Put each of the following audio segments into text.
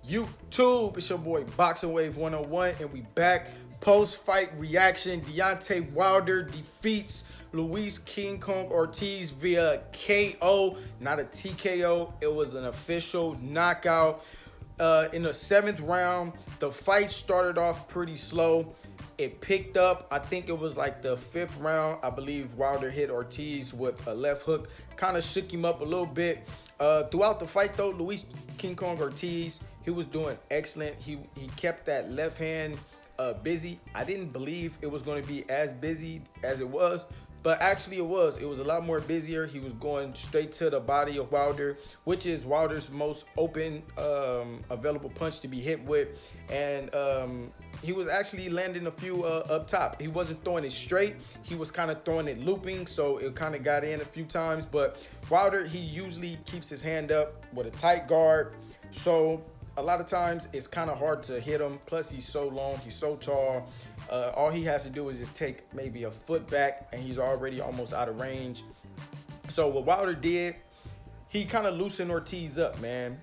YouTube. It's your boy Boxing Wave 101, and we back. Post-fight reaction: Deontay Wilder defeats Luis King Kong Ortiz via KO, not a TKO. It was an official knockout. In the 7th round, the fight started off pretty slow. It picked up. I think it was like the 5th round. I believe Wilder hit Ortiz with a left hook, kind of shook him up a little bit. Throughout the fight, though, Luis King Kong Ortiz, he was doing excellent. He kept that left hand busy. I didn't believe it was going to be as busy as it was, but actually it was. It was a lot more busier. He was going straight to the body of Wilder, which is Wilder's most open, available punch to be hit with. And he was actually landing a few up top. He wasn't throwing it straight. He was kind of throwing it looping, so it kind of got in a few times. But Wilder, he usually keeps his hand up with a tight guard. So a lot of times it's kind of hard to hit him. Plus he's so long, he's so tall. All he has to do is just take maybe a foot back and he's already almost out of range. So what Wilder did, he kind of loosened Ortiz up, man.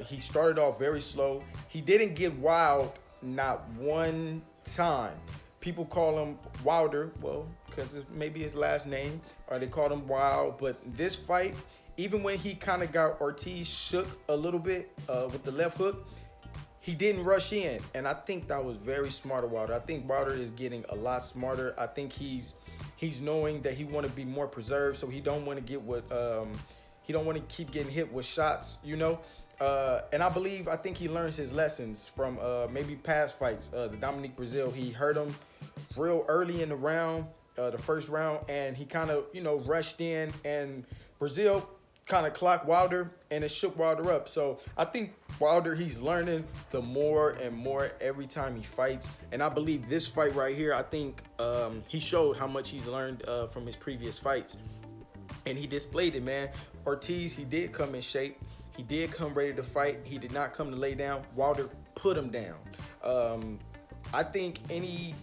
He started off very slow. He didn't get wild not one time. People call him Wilder, well, because it's maybe his last name, or they call him Wild. But this fight, even when he kind of got Ortiz shook a little bit with the left hook, he didn't rush in. And I think that was very smart of Wilder. I think Wilder is getting a lot smarter. I think he's knowing that he want to be more preserved, so he don't want to get what he don't want to keep getting hit with shots, you know. And I think he learns his lessons from maybe past fights. The Dominique Brazil, he hurt him real early in the round, the 1st round, and he kind of, you know, rushed in, and Brazil kind of clocked Wilder, and it shook Wilder up. So I think Wilder, he's learning the more and more every time he fights. And I believe this fight right here, I think he showed how much he's learned from his previous fights. And he displayed it, man. Ortiz, he did come in shape. He did come ready to fight. He did not come to lay down. Wilder put him down. I think any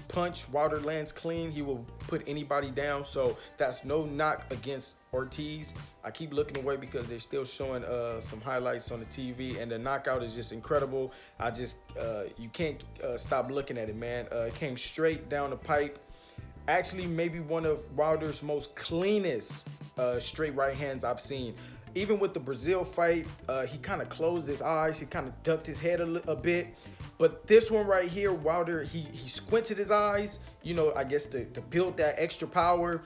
punch Wilder lands clean, he will put anybody down. So that's no knock against Ortiz. I keep looking away because they're still showing some highlights on the TV, and the knockout is just incredible. You can't stop looking at it, man. It came straight down the pipe. Actually, maybe one of Wilder's most cleanest straight right hands I've seen. Even with the Brazil fight, he kind of closed his eyes. He kind of ducked his head a bit. But this one right here, Wilder, he squinted his eyes, you know, I guess to build that extra power.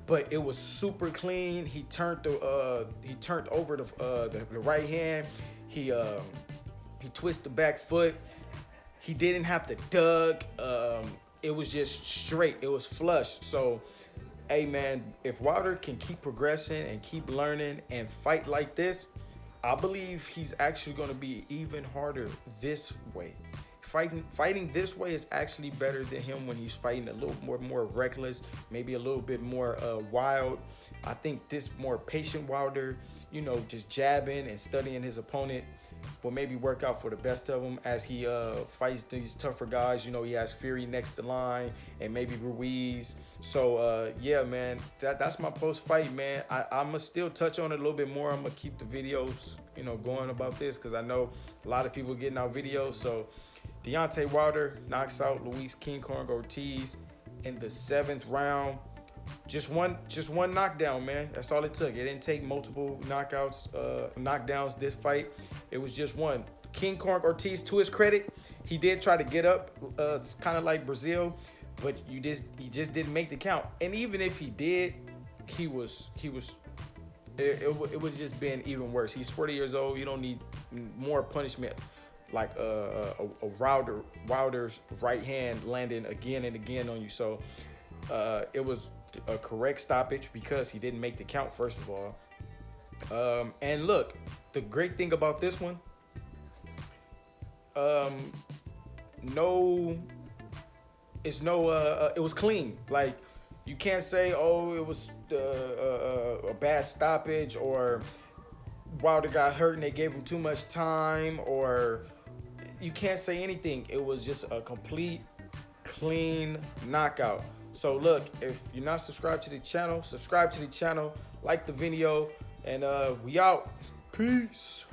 But it was super clean. He turned over the right hand. He twisted the back foot. He didn't have to duck. It was just straight. It was flush. So, hey, man, if Wilder can keep progressing and keep learning and fight like this, I believe he's actually going to be even harder this way. Fighting this way is actually better than him when he's fighting a little more reckless, maybe a little bit more wild. I think this more patient Wilder, you know, just jabbing and studying his opponent, will maybe work out for the best of him as he fights these tougher guys. You know, he has Fury next to line and maybe Ruiz. So, yeah, man, that's my post-fight, man. I'm going to still touch on it a little bit more. I'm going to keep the videos, you know, going about this because I know a lot of people getting out videos. So, Deontay Wilder knocks out Luis King Kong Ortiz in the 7th round. Just one knockdown, man. That's all it took. It didn't take multiple knockdowns this fight. It was just one. King Kong Ortiz, to his credit, he did try to get up. It's kind of like Brazil, but he just didn't make the count. And even if he did, it would just been even worse. He's 40 years old. You don't need more punishment like Wilder's right hand landing again and again on you. So it was a correct stoppage because he didn't make the count, first of all. And look, the great thing about this one, it was clean. Like, you can't say, oh, it was a bad stoppage, or Wilder got hurt and they gave him too much time, or you can't say anything. It was just a complete, clean knockout. So look, if you're not subscribed to the channel, subscribe to the channel, like the video, and we out. Peace.